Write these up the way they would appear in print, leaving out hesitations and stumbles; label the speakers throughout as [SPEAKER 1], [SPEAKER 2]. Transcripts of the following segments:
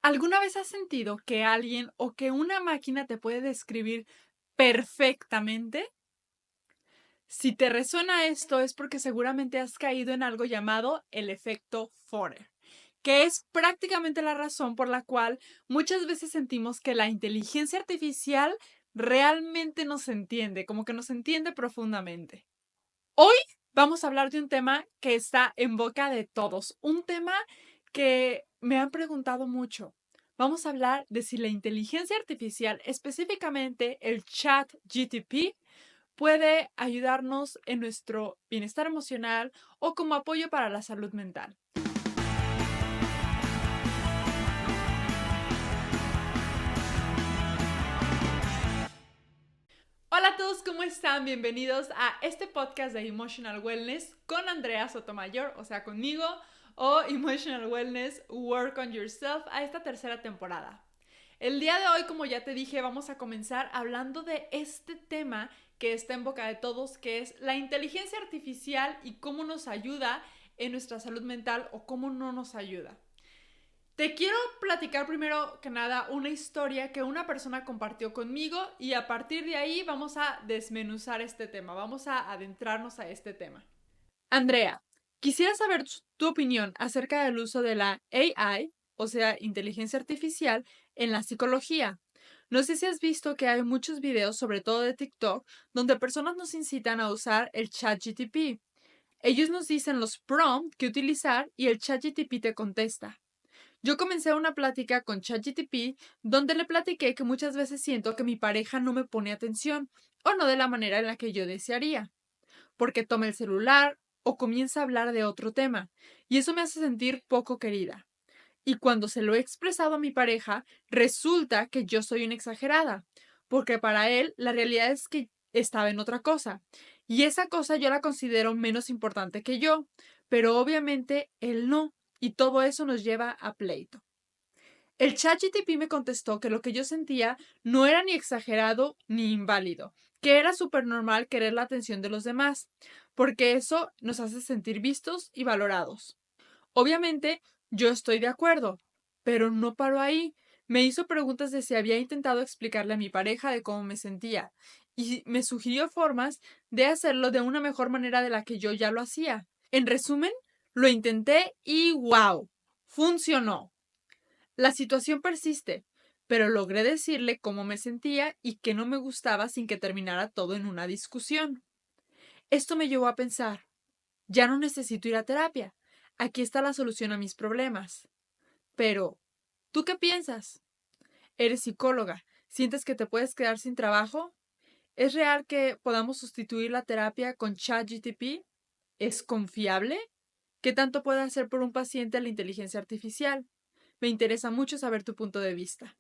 [SPEAKER 1] ¿Alguna vez has sentido que alguien o que una máquina te puede describir perfectamente? Si te resuena esto es porque seguramente has caído en algo llamado el efecto Forer, que es prácticamente la razón por la cual muchas veces sentimos que la inteligencia artificial realmente nos entiende, como que nos entiende profundamente. Hoy vamos a hablar de un tema que está en boca de todos, un tema que me han preguntado mucho. Vamos a hablar de si la inteligencia artificial, específicamente el chat GTP, puede ayudarnos en nuestro bienestar emocional o como apoyo para la salud mental. Hola a todos, ¿cómo están? Bienvenidos a este podcast de Emotional Wellness con Andrea Sotomayor, o sea, conmigo, o Emotional Wellness Work on Yourself a esta tercera temporada. El día de hoy, como ya te dije, vamos a comenzar hablando de este tema que está en boca de todos, que es la inteligencia artificial y cómo nos ayuda en nuestra salud mental o cómo no nos ayuda. Te quiero platicar primero que nada una historia que una persona compartió conmigo y a partir de ahí vamos a desmenuzar este tema, vamos a adentrarnos a este tema. Andrea, quisiera saber tu opinión acerca del uso de la AI, o sea, inteligencia artificial, en la psicología. No sé si has visto que hay muchos videos, sobre todo de TikTok, donde personas nos incitan a usar el ChatGPT. Ellos nos dicen los prompts que utilizar y el ChatGPT te contesta. Yo comencé una plática con ChatGPT donde le platiqué que muchas veces siento que mi pareja no me pone atención o no de la manera en la que yo desearía, porque toma el celular o comienza a hablar de otro tema, y eso me hace sentir poco querida. Y cuando se lo he expresado a mi pareja, resulta que yo soy una exagerada, porque para él la realidad es que estaba en otra cosa, y esa cosa yo la considero menos importante que yo, pero obviamente él no, y todo eso nos lleva a pleito. El ChatGPT me contestó que lo que yo sentía no era ni exagerado ni inválido, que era súper normal querer la atención de los demás, porque eso nos hace sentir vistos y valorados. Obviamente, yo estoy de acuerdo, pero no paró ahí. Me hizo preguntas de si había intentado explicarle a mi pareja de cómo me sentía y me sugirió formas de hacerlo de una mejor manera de la que yo ya lo hacía. En resumen, lo intenté y ¡wow! Funcionó. La situación persiste, pero logré decirle cómo me sentía y que no me gustaba sin que terminara todo en una discusión. Esto me llevó a pensar, ya no necesito ir a terapia. Aquí está la solución a mis problemas. Pero, ¿tú qué piensas? Eres psicóloga. ¿Sientes que te puedes quedar sin trabajo? ¿Es real que podamos sustituir la terapia con ChatGPT? ¿Es confiable? ¿Qué tanto puede hacer por un paciente la inteligencia artificial? Me interesa mucho saber tu punto de vista.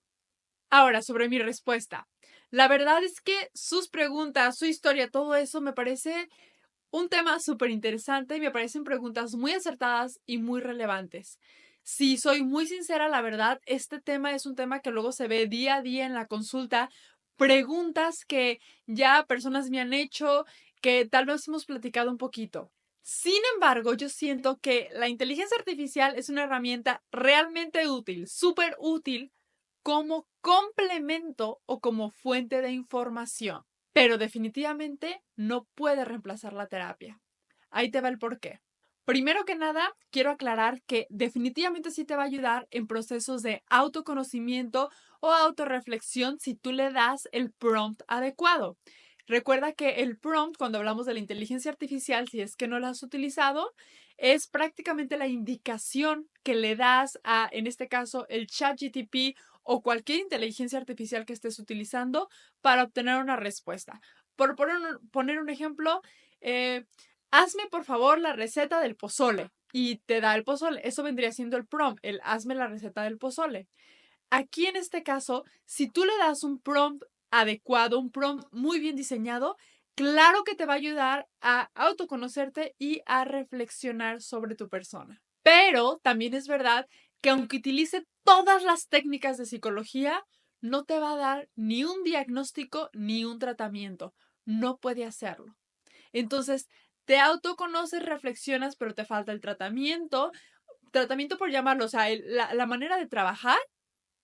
[SPEAKER 1] Ahora, sobre mi respuesta. La verdad es que sus preguntas, su historia, todo eso me parece un tema súper interesante y me parecen preguntas muy acertadas y muy relevantes. Si soy muy sincera, la verdad, este tema es un tema que luego se ve día a día en la consulta. Preguntas que ya personas me han hecho, que tal vez hemos platicado un poquito. Sin embargo, yo siento que la inteligencia artificial es una herramienta realmente útil, súper útil como complemento o como fuente de información, pero definitivamente no puede reemplazar la terapia. Ahí te va el porqué. Primero que nada, quiero aclarar que definitivamente sí te va a ayudar en procesos de autoconocimiento o autorreflexión si tú le das el prompt adecuado. Recuerda que el prompt, cuando hablamos de la inteligencia artificial, si es que no la has utilizado, es prácticamente la indicación que le das a, en este caso, el ChatGPT o cualquier inteligencia artificial que estés utilizando para obtener una respuesta. Por poner un ejemplo, eh, hazme por favor la receta del pozole y te da el pozole. Eso vendría siendo el prompt, el hazme la receta del pozole. Aquí en este caso, si tú le das un prompt adecuado, un prompt muy bien diseñado, claro que te va a ayudar a autoconocerte y a reflexionar sobre tu persona. Pero también es verdad que aunque utilice todas las técnicas de psicología, no te va a dar ni un diagnóstico ni un tratamiento. No puede hacerlo. Entonces, te autoconoces, reflexionas, pero te falta el tratamiento por llamarlo, o sea, la manera de trabajar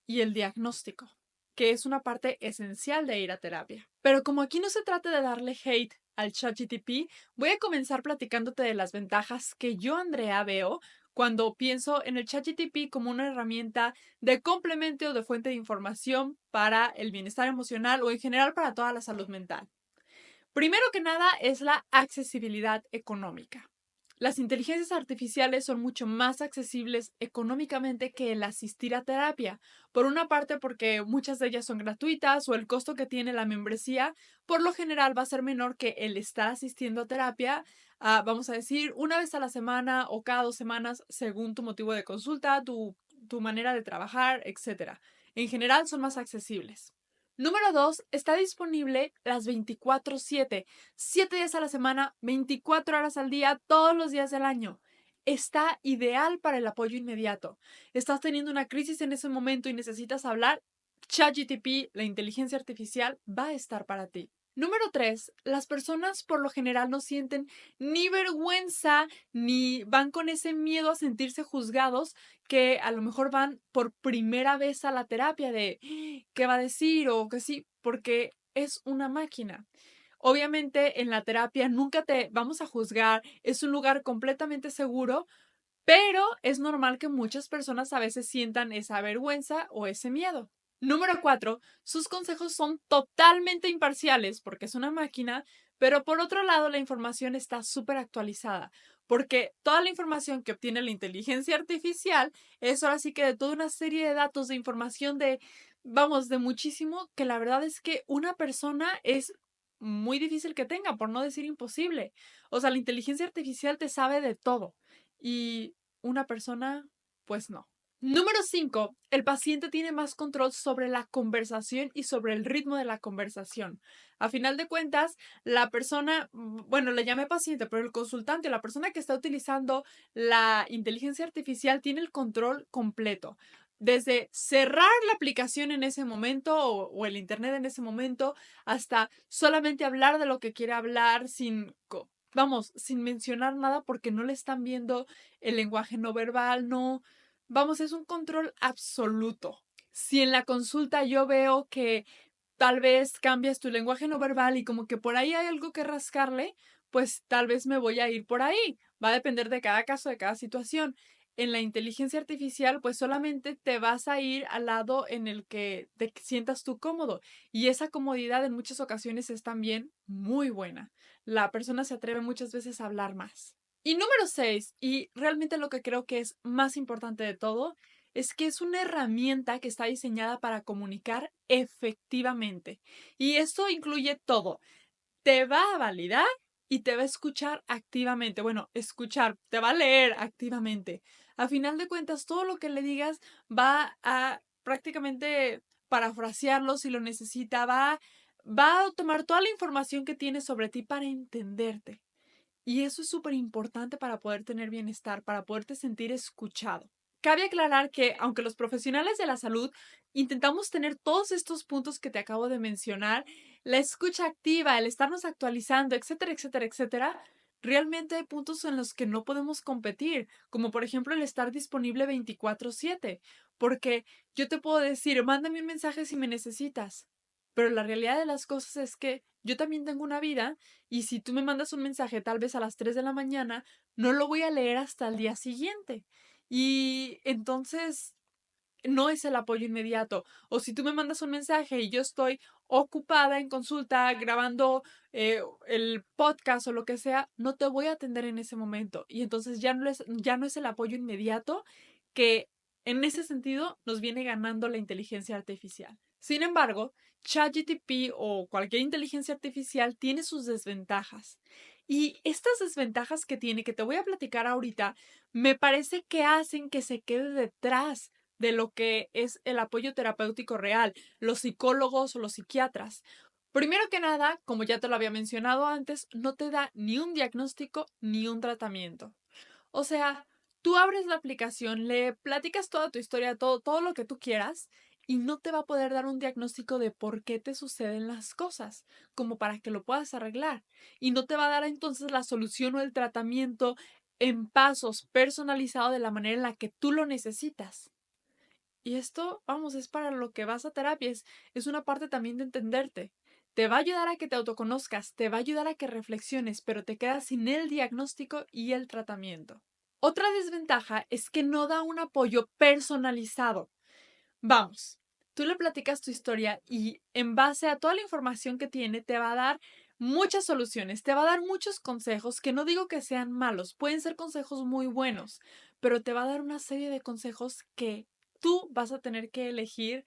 [SPEAKER 1] y el diagnóstico, que es una parte esencial de ir a terapia. Pero como aquí no se trata de darle hate al ChatGPT, voy a comenzar platicándote de las ventajas que yo, Andrea, veo cuando pienso en el ChatGPT como una herramienta de complemento o de fuente de información para el bienestar emocional o en general para toda la salud mental. Primero que nada es la accesibilidad económica. Las inteligencias artificiales son mucho más accesibles económicamente que el asistir a terapia. Por una parte porque muchas de ellas son gratuitas o el costo que tiene la membresía por lo general va a ser menor que el estar asistiendo a terapia, vamos a decir, una vez a la semana o cada 2 semanas según tu motivo de consulta, tu manera de trabajar, etc. En general son más accesibles. Número 2, está disponible las 24/7, 7 días a la semana, 24 horas al día, todos los días del año. Está ideal para el apoyo inmediato. Estás teniendo una crisis en ese momento y necesitas hablar, ChatGPT, la inteligencia artificial, va a estar para ti. Número 3, las personas por lo general no sienten ni vergüenza ni van con ese miedo a sentirse juzgados que a lo mejor van por primera vez a la terapia de qué va a decir o que sí, porque es una máquina. Obviamente en la terapia nunca te vamos a juzgar, es un lugar completamente seguro, pero es normal que muchas personas a veces sientan esa vergüenza o ese miedo. Número 4, sus consejos son totalmente imparciales porque es una máquina, pero por otro lado la información está súper actualizada, porque toda la información que obtiene la inteligencia artificial es ahora sí que de toda una serie de datos, de información de, vamos, de muchísimo, que la verdad es que una persona es muy difícil que tenga, por no decir imposible. O sea, la inteligencia artificial te sabe de todo y una persona, pues no. Número 5, el paciente tiene más control sobre la conversación y sobre el ritmo de la conversación. A final de cuentas, la persona, bueno, le llamé paciente, pero el consultante, la persona que está utilizando la inteligencia artificial tiene el control completo. Desde cerrar la aplicación en ese momento o el internet en ese momento, hasta solamente hablar de lo que quiere hablar sin mencionar nada porque no le están viendo el lenguaje no verbal, no. Vamos, es un control absoluto. Si en la consulta yo veo que tal vez cambias tu lenguaje no verbal y como que por ahí hay algo que rascarle, pues tal vez me voy a ir por ahí. Va a depender de cada caso, de cada situación. En la inteligencia artificial, pues solamente te vas a ir al lado en el que te sientas tú cómodo. Y esa comodidad en muchas ocasiones es también muy buena. La persona se atreve muchas veces a hablar más. Y número 6, y realmente lo que creo que es más importante de todo, es que es una herramienta que está diseñada para comunicar efectivamente. Y esto incluye todo. Te va a validar y te va a escuchar activamente. Bueno, escuchar, te va a leer activamente. A final de cuentas, todo lo que le digas va a prácticamente parafrasearlo si lo necesita, va a tomar toda la información que tiene sobre ti para entenderte. Y eso es súper importante para poder tener bienestar, para poderte sentir escuchado. Cabe aclarar que, aunque los profesionales de la salud intentamos tener todos estos puntos que te acabo de mencionar, la escucha activa, el estarnos actualizando, etcétera, etcétera, etcétera, realmente hay puntos en los que no podemos competir, como por ejemplo el estar disponible 24/7, porque yo te puedo decir, mándame un mensaje si me necesitas, pero la realidad de las cosas es que yo también tengo una vida y si tú me mandas un mensaje tal vez a las 3 de la mañana, no lo voy a leer hasta el día siguiente. Y entonces no es el apoyo inmediato. O si tú me mandas un mensaje y yo estoy ocupada en consulta, grabando el podcast o lo que sea, no te voy a atender en ese momento. Y entonces ya no es el apoyo inmediato que en ese sentido nos viene ganando la inteligencia artificial. Sin embargo, ChatGPT o cualquier inteligencia artificial tiene sus desventajas. Y estas desventajas que tiene, que te voy a platicar ahorita, me parece que hacen que se quede detrás de lo que es el apoyo terapéutico real, los psicólogos o los psiquiatras. Primero que nada, como ya te lo había mencionado antes, no te da ni un diagnóstico ni un tratamiento. O sea, tú abres la aplicación, le platicas toda tu historia, todo lo que tú quieras, y no te va a poder dar un diagnóstico de por qué te suceden las cosas, como para que lo puedas arreglar. Y no te va a dar entonces la solución o el tratamiento en pasos personalizado de la manera en la que tú lo necesitas. Y esto, vamos, es para lo que vas a terapia, es una parte también de entenderte. Te va a ayudar a que te autoconozcas, te va a ayudar a que reflexiones, pero te quedas sin el diagnóstico y el tratamiento. Otra desventaja es que no da un apoyo personalizado. Vamos, tú le platicas tu historia y en base a toda la información que tiene te va a dar muchas soluciones, te va a dar muchos consejos que no digo que sean malos, pueden ser consejos muy buenos, pero te va a dar una serie de consejos que tú vas a tener que elegir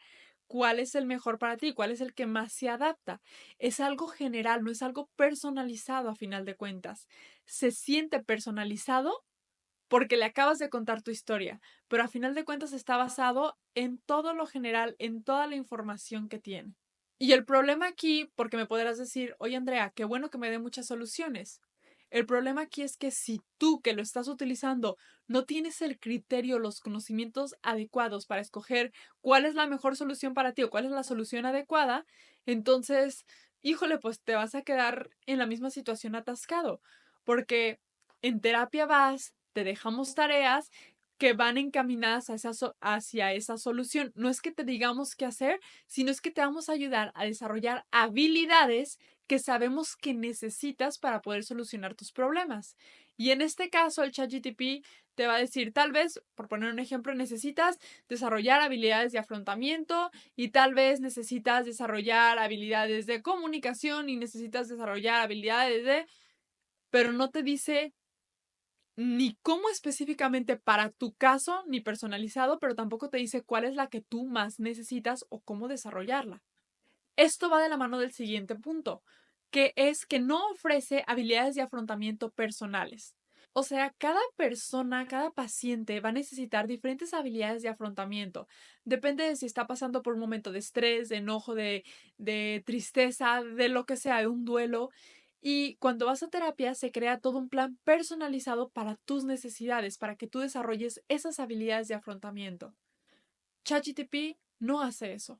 [SPEAKER 1] cuál es el mejor para ti, cuál es el que más se adapta. Es algo general, no es algo personalizado a final de cuentas. Se siente personalizado porque le acabas de contar tu historia, pero a final de cuentas está basado en todo lo general, en toda la información que tiene. Y el problema aquí, porque me podrás decir, oye Andrea, qué bueno que me dé muchas soluciones. El problema aquí es que si tú que lo estás utilizando no tienes el criterio, los conocimientos adecuados para escoger cuál es la mejor solución para ti o cuál es la solución adecuada, entonces, híjole, pues te vas a quedar en la misma situación atascado, porque en terapia vas, te dejamos tareas que van encaminadas hacia esa solución. No es que te digamos qué hacer, sino es que te vamos a ayudar a desarrollar habilidades que sabemos que necesitas para poder solucionar tus problemas. Y en este caso, el ChatGPT te va a decir, tal vez, por poner un ejemplo, necesitas desarrollar habilidades de afrontamiento y tal vez necesitas desarrollar habilidades de comunicación y necesitas desarrollar habilidades de... pero no te dice ni cómo específicamente para tu caso, ni personalizado, pero tampoco te dice cuál es la que tú más necesitas o cómo desarrollarla. Esto va de la mano del siguiente punto, que es que no ofrece habilidades de afrontamiento personales. O sea, cada persona, cada paciente va a necesitar diferentes habilidades de afrontamiento. Depende de si está pasando por un momento de estrés, de enojo, de tristeza, de lo que sea, de un duelo. Y cuando vas a terapia se crea todo un plan personalizado para tus necesidades, para que tú desarrolles esas habilidades de afrontamiento. ChatGPT no hace eso.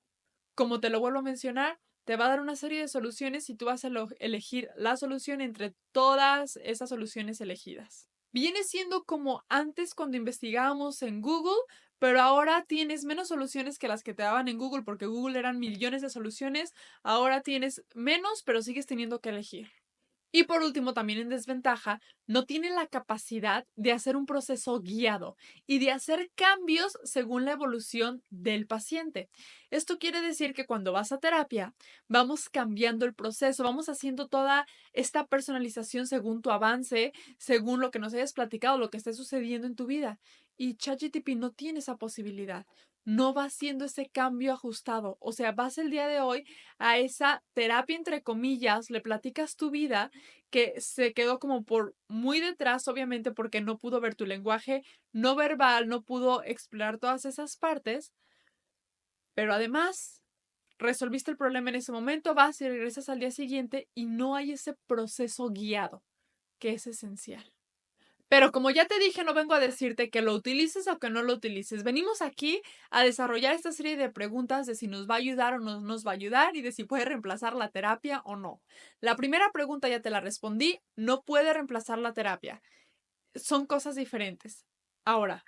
[SPEAKER 1] Como te lo vuelvo a mencionar, te va a dar una serie de soluciones y tú vas a elegir la solución entre todas esas soluciones elegidas. Viene siendo como antes cuando investigábamos en Google, pero ahora tienes menos soluciones que las que te daban en Google, porque Google eran millones de soluciones, ahora tienes menos, pero sigues teniendo que elegir. Y por último, también en desventaja, no tiene la capacidad de hacer un proceso guiado y de hacer cambios según la evolución del paciente. Esto quiere decir que cuando vas a terapia, vamos cambiando el proceso, vamos haciendo toda esta personalización según tu avance, según lo que nos hayas platicado, lo que esté sucediendo en tu vida. Y ChatGPT no tiene esa posibilidad. No va haciendo ese cambio ajustado. O sea, vas el día de hoy a esa terapia, entre comillas, le platicas tu vida que se quedó como por muy detrás, obviamente, porque no pudo ver tu lenguaje no verbal, no pudo explorar todas esas partes, pero además resolviste el problema en ese momento, vas y regresas al día siguiente y no hay ese proceso guiado, que es esencial. Pero como ya te dije, no vengo a decirte que lo utilices o que no lo utilices. Venimos aquí a desarrollar esta serie de preguntas de si nos va a ayudar o no nos va a ayudar y de si puede reemplazar la terapia o no. La primera pregunta ya te la respondí, no puede reemplazar la terapia. Son cosas diferentes. Ahora,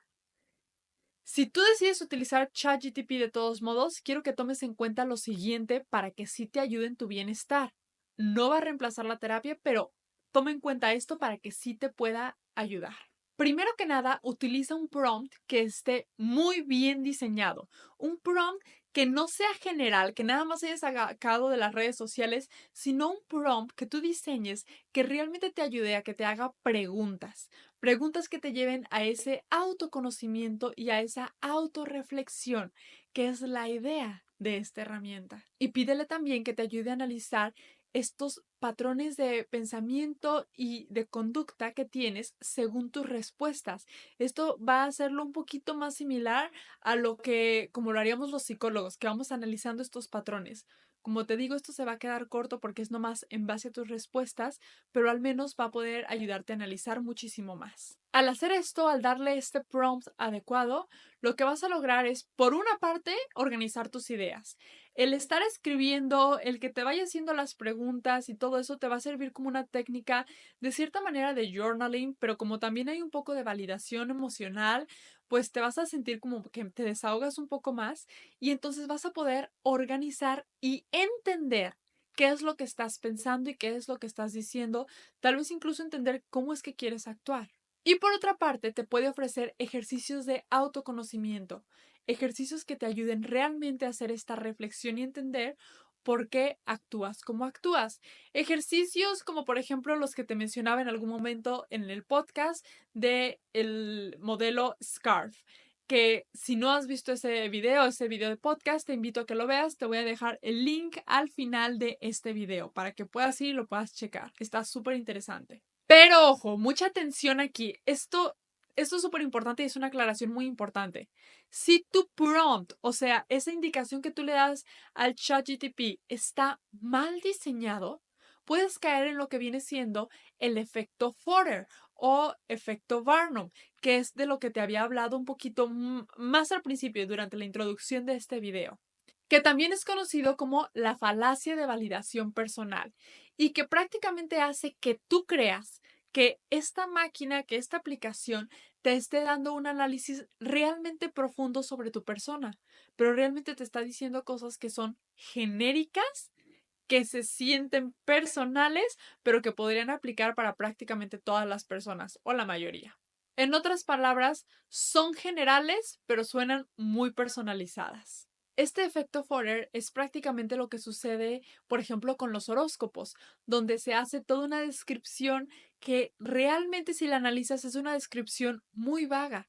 [SPEAKER 1] si tú decides utilizar ChatGPT de todos modos, quiero que tomes en cuenta lo siguiente para que sí te ayude en tu bienestar. No va a reemplazar la terapia, pero toma en cuenta esto para que sí te pueda ayudar. Primero que nada, utiliza un prompt que esté muy bien diseñado. Un prompt que no sea general, que nada más hayas sacado de las redes sociales, sino un prompt que tú diseñes que realmente te ayude a que te haga preguntas. Preguntas que te lleven a ese autoconocimiento y a esa autorreflexión, que es la idea de esta herramienta. Y pídele también que te ayude a analizar estos patrones de pensamiento y de conducta que tienes según tus respuestas. Esto va a hacerlo un poquito más similar a lo que, como lo haríamos los psicólogos, que vamos analizando estos patrones. Como te digo, esto se va a quedar corto porque es nomás en base a tus respuestas, pero al menos va a poder ayudarte a analizar muchísimo más. Al hacer esto, al darle este prompt adecuado, lo que vas a lograr es, por una parte, organizar tus ideas. El estar escribiendo, el que te vaya haciendo las preguntas y todo eso te va a servir como una técnica de cierta manera de journaling, pero como también hay un poco de validación emocional, pues te vas a sentir como que te desahogas un poco más y entonces vas a poder organizar y entender qué es lo que estás pensando y qué es lo que estás diciendo, tal vez incluso entender cómo es que quieres actuar. Y por otra parte, te puede ofrecer ejercicios de autoconocimiento, ejercicios que te ayuden realmente a hacer esta reflexión y entender por qué actúas como actúas. Ejercicios como por ejemplo los que te mencionaba en algún momento en el podcast de el modelo SCARF, que si no has visto ese video de podcast, te invito a que lo veas. Te voy a dejar el link al final de este video para que puedas ir y lo puedas checar. Está súper interesante. Pero ojo, mucha atención aquí. Esto es súper importante y es una aclaración muy importante. Si tu prompt, o sea, esa indicación que tú le das al ChatGPT está mal diseñado, puedes caer en lo que viene siendo el efecto Fodder o efecto Barnum, que es de lo que te había hablado un poquito más al principio durante la introducción de este video, que también es conocido como la falacia de validación personal y que prácticamente hace que tú creas que esta máquina, que esta aplicación te esté dando un análisis realmente profundo sobre tu persona, pero realmente te está diciendo cosas que son genéricas, que se sienten personales, pero que podrían aplicar para prácticamente todas las personas o la mayoría. En otras palabras, son generales, pero suenan muy personalizadas. Este efecto Forer es prácticamente lo que sucede, por ejemplo, con los horóscopos, donde se hace toda una descripción que realmente si la analizas es una descripción muy vaga,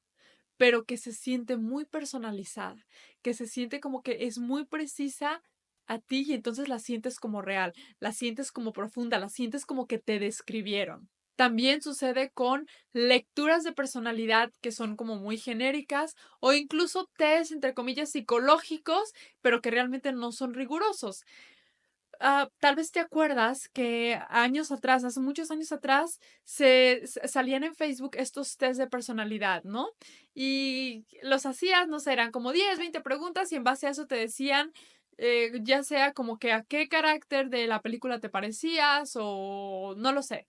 [SPEAKER 1] pero que se siente muy personalizada, que se siente como que es muy precisa a ti y entonces la sientes como real, la sientes como profunda, la sientes como que te describieron. También sucede con lecturas de personalidad que son como muy genéricas o incluso test, entre comillas, psicológicos, pero que realmente no son rigurosos. Tal vez te acuerdas que años atrás, hace muchos años atrás, salían en Facebook estos test de personalidad, ¿no? Y los hacías, no sé, eran como 10, 20 preguntas y en base a eso te decían, ya sea como que a qué carácter de la película te parecías o no lo sé.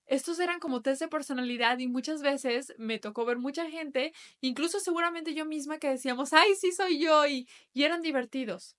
[SPEAKER 1] Estos eran como test de personalidad y muchas veces me tocó ver mucha gente, incluso seguramente yo misma, que decíamos, ay, sí soy yo, y eran divertidos.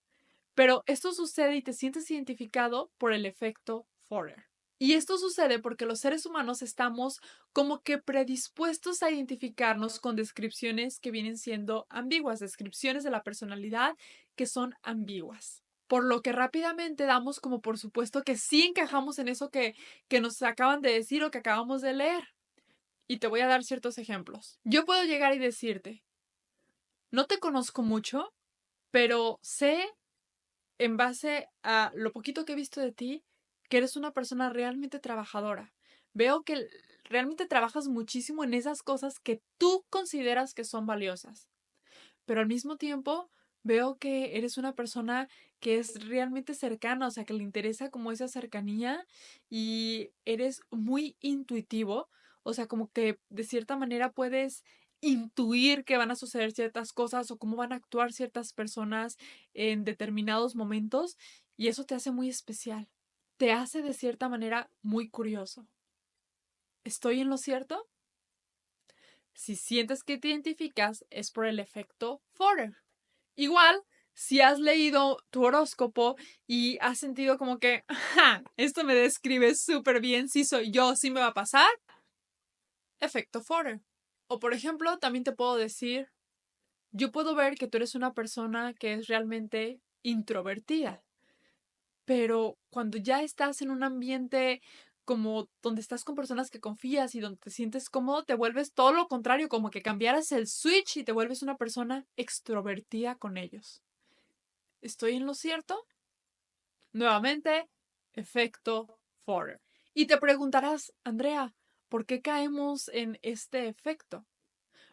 [SPEAKER 1] Pero esto sucede y te sientes identificado por el efecto Forer. Y esto sucede porque los seres humanos estamos como que predispuestos a identificarnos con descripciones que vienen siendo ambiguas, descripciones de la personalidad que son ambiguas. Por lo que rápidamente damos como por supuesto que sí encajamos en eso que nos acaban de decir o que acabamos de leer. Y te voy a dar ciertos ejemplos. Yo puedo llegar y decirte, no te conozco mucho, pero sé en base a lo poquito que he visto de ti, que eres una persona realmente trabajadora. Veo que realmente trabajas muchísimo en esas cosas que tú consideras que son valiosas. Pero al mismo tiempo veo que eres una persona que es realmente cercana, o sea, que le interesa como esa cercanía y eres muy intuitivo, o sea, como que de cierta manera puedes intuir que van a suceder ciertas cosas o cómo van a actuar ciertas personas en determinados momentos y eso te hace muy especial, te hace de cierta manera muy curioso. ¿Estoy en lo cierto? Si sientes que te identificas es por el efecto Forer. Igual, si has leído tu horóscopo y has sentido como que, ¡ja! Esto me describe súper bien, si soy yo, si me va a pasar, efecto Forer. O por ejemplo, también te puedo decir, yo puedo ver que tú eres una persona que es realmente introvertida, pero cuando ya estás en un ambiente como donde estás con personas que confías y donde te sientes cómodo, te vuelves todo lo contrario, como que cambiaras el switch y te vuelves una persona extrovertida con ellos. ¿Estoy en lo cierto? Nuevamente, efecto Forer. Y te preguntarás, Andrea, ¿por qué caemos en este efecto?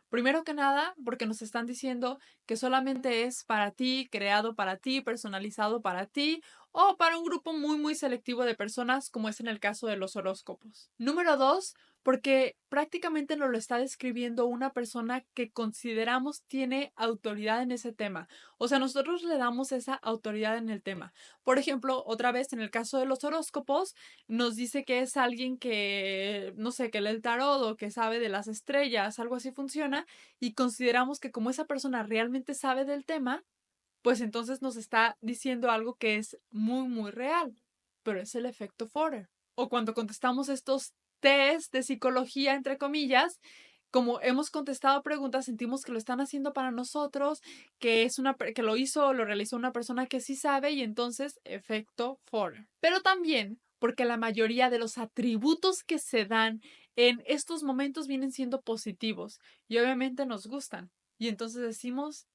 [SPEAKER 1] Primero que nada, porque nos están diciendo que solamente es para ti, creado para ti, personalizado para ti o para un grupo muy, muy selectivo de personas, como es en el caso de los horóscopos. Número dos, porque prácticamente nos lo está describiendo una persona que consideramos tiene autoridad en ese tema. O sea, nosotros le damos esa autoridad en el tema. Por ejemplo, otra vez en el caso de los horóscopos, nos dice que es alguien que, no sé, que lee el tarot o que sabe de las estrellas, algo así funciona, y consideramos que como esa persona realmente sabe del tema, pues entonces nos está diciendo algo que es muy, muy real, pero es el efecto Forer. O cuando contestamos estos test de psicología, entre comillas, como hemos contestado preguntas, sentimos que lo están haciendo para nosotros, que es que lo hizo o lo realizó una persona que sí sabe y entonces efecto Forer. Pero también porque la mayoría de los atributos que se dan en estos momentos vienen siendo positivos y obviamente nos gustan. Y entonces decimos,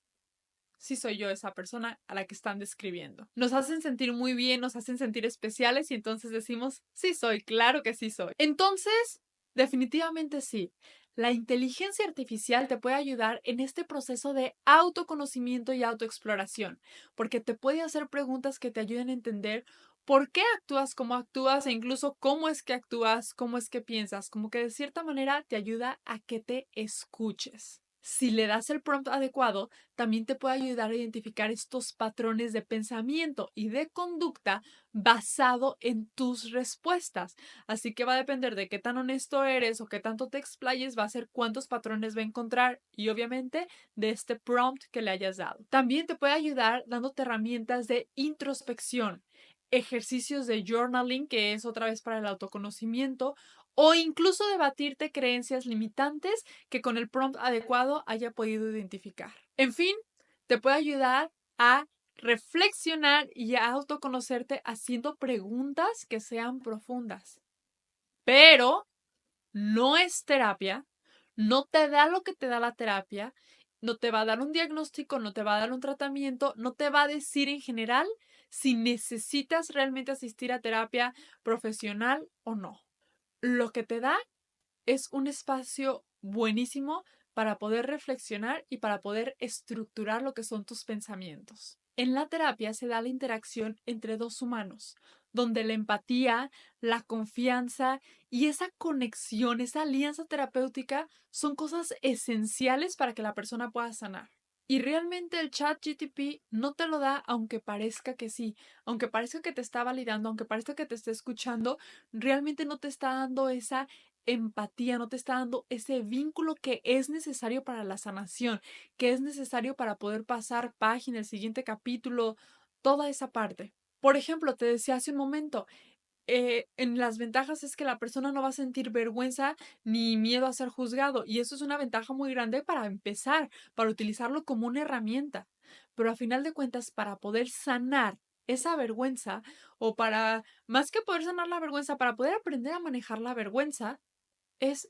[SPEAKER 1] sí soy yo esa persona a la que están describiendo. Nos hacen sentir muy bien, nos hacen sentir especiales y entonces decimos, sí soy, claro que sí soy. Entonces, definitivamente sí. La inteligencia artificial te puede ayudar en este proceso de autoconocimiento y autoexploración, porque te puede hacer preguntas que te ayuden a entender por qué actúas como actúas e incluso cómo es que actúas, cómo es que piensas, como que de cierta manera te ayuda a que te escuches. Si le das el prompt adecuado, también te puede ayudar a identificar estos patrones de pensamiento y de conducta basado en tus respuestas. Así que va a depender de qué tan honesto eres o qué tanto te explayes, va a ser cuántos patrones va a encontrar y obviamente de este prompt que le hayas dado. También te puede ayudar dándote herramientas de introspección, ejercicios de journaling, que es otra vez para el autoconocimiento, o incluso debatirte creencias limitantes que con el prompt adecuado haya podido identificar. En fin, te puede ayudar a reflexionar y a autoconocerte haciendo preguntas que sean profundas. Pero no es terapia, no te da lo que te da la terapia, no te va a dar un diagnóstico, no te va a dar un tratamiento, no te va a decir en general si necesitas realmente asistir a terapia profesional o no. Lo que te da es un espacio buenísimo para poder reflexionar y para poder estructurar lo que son tus pensamientos. En la terapia se da la interacción entre dos humanos, donde la empatía, la confianza y esa conexión, esa alianza terapéutica son cosas esenciales para que la persona pueda sanar. Y realmente el chat GTP no te lo da aunque parezca que sí, aunque parezca que te está validando, aunque parezca que te está escuchando, realmente no te está dando esa empatía, no te está dando ese vínculo que es necesario para la sanación, que es necesario para poder pasar página, el siguiente capítulo, toda esa parte. Por ejemplo, te decía hace un momento, en las ventajas es que la persona no va a sentir vergüenza ni miedo a ser juzgado y eso es una ventaja muy grande para empezar, para utilizarlo como una herramienta. Pero a final de cuentas, para poder sanar esa vergüenza o para, más que poder sanar la vergüenza, para poder aprender a manejar la vergüenza, es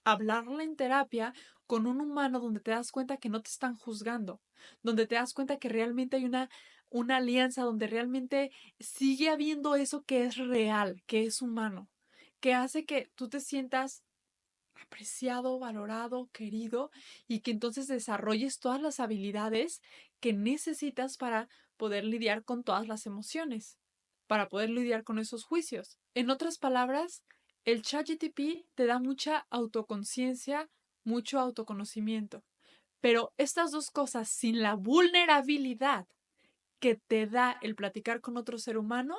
[SPEAKER 1] hablarla en terapia con un humano donde te das cuenta que no te están juzgando, donde te das cuenta que realmente hay una alianza, donde realmente sigue habiendo eso que es real, que es humano, que hace que tú te sientas apreciado, valorado, querido y que entonces desarrolles todas las habilidades que necesitas para poder lidiar con todas las emociones, para poder lidiar con esos juicios. En otras palabras, el ChatGPT te da mucha autoconciencia, mucho autoconocimiento, pero estas dos cosas sin la vulnerabilidad que te da el platicar con otro ser humano,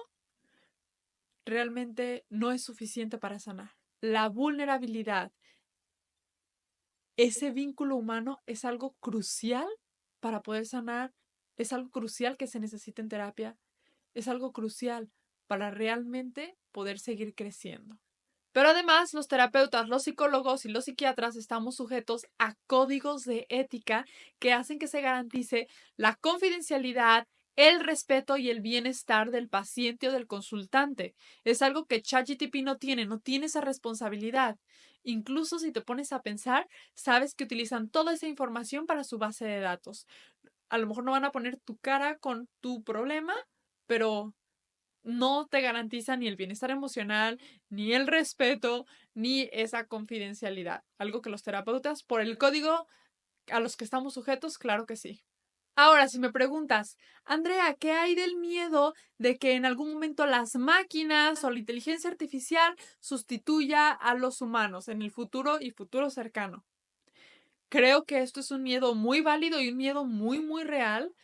[SPEAKER 1] realmente no es suficiente para sanar. La vulnerabilidad, ese vínculo humano es algo crucial para poder sanar, es algo crucial que se necesita en terapia, es algo crucial para realmente poder seguir creciendo. Pero además, los terapeutas, los psicólogos y los psiquiatras estamos sujetos a códigos de ética que hacen que se garantice la confidencialidad, el respeto y el bienestar del paciente o del consultante. Es algo que ChatGPT no tiene, no tiene esa responsabilidad. Incluso si te pones a pensar, sabes que utilizan toda esa información para su base de datos. A lo mejor no van a poner tu cara con tu problema, pero no te garantiza ni el bienestar emocional, ni el respeto, ni esa confidencialidad. Algo que los terapeutas, por el código a los que estamos sujetos, claro que sí. Ahora, si me preguntas, Andrea, ¿qué hay del miedo de que en algún momento las máquinas o la inteligencia artificial sustituya a los humanos en el futuro y futuro cercano? Creo que esto es un miedo muy válido y un miedo muy, muy real,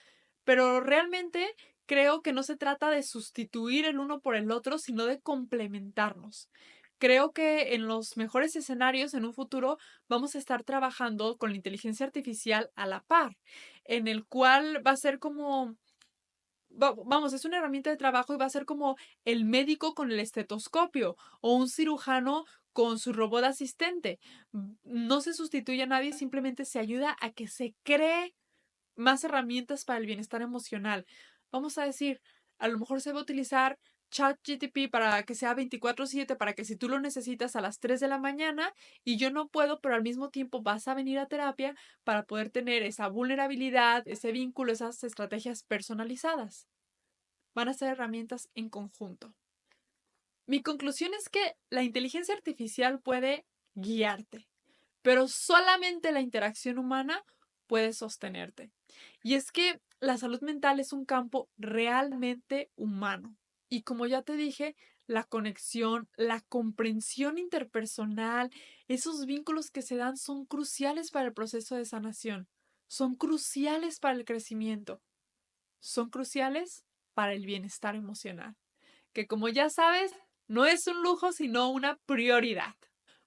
[SPEAKER 1] pero realmente creo que no se trata de sustituir el uno por el otro, sino de complementarnos. Creo que en los mejores escenarios en un futuro vamos a estar trabajando con la inteligencia artificial a la par, en el cual va a ser como, vamos, es una herramienta de trabajo y va a ser como el médico con el estetoscopio o un cirujano con su robot asistente. No se sustituye a nadie, simplemente se ayuda a que se cree más herramientas para el bienestar emocional. Vamos a decir, a lo mejor se va a utilizar ChatGPT para que sea 24/7, para que si tú lo necesitas a las 3 de la mañana y yo no puedo, pero al mismo tiempo vas a venir a terapia para poder tener esa vulnerabilidad, ese vínculo, esas estrategias personalizadas. Van a ser herramientas en conjunto. Mi conclusión es que la inteligencia artificial puede guiarte, pero solamente la interacción humana puede sostenerte. Y es que la salud mental es un campo realmente humano. Y como ya te dije, la conexión, la comprensión interpersonal, esos vínculos que se dan son cruciales para el proceso de sanación, son cruciales para el crecimiento, son cruciales para el bienestar emocional, que como ya sabes, no es un lujo, sino una prioridad.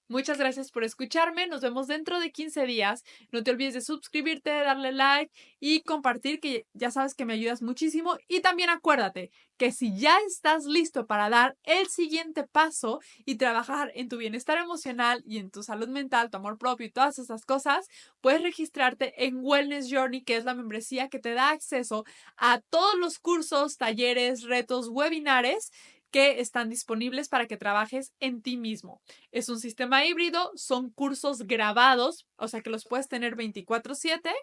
[SPEAKER 1] Muchas gracias por escucharme. Nos vemos dentro de 15 días. No te olvides de suscribirte, darle like y compartir, que ya sabes que me ayudas muchísimo. Y también acuérdate que si ya estás listo para dar el siguiente paso y trabajar en tu bienestar emocional y en tu salud mental, tu amor propio y todas esas cosas, puedes registrarte en Wellness Journey, que es la membresía que te da acceso a todos los cursos, talleres, retos, webinares que están disponibles para que trabajes en ti mismo. Es un sistema híbrido, son cursos grabados, o sea que los puedes tener 24/7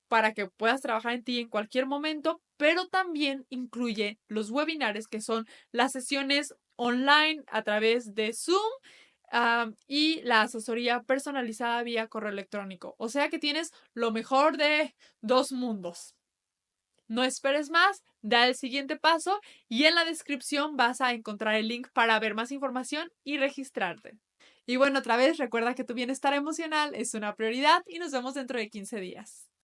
[SPEAKER 1] para que puedas trabajar en ti en cualquier momento, pero también incluye los webinares, que son las sesiones online a través de Zoom, y la asesoría personalizada vía correo electrónico. O sea que tienes lo mejor de dos mundos. No esperes más, da el siguiente paso y en la descripción vas a encontrar el link para ver más información y registrarte. Y bueno, otra vez recuerda que tu bienestar emocional es una prioridad y nos vemos dentro de 15 días.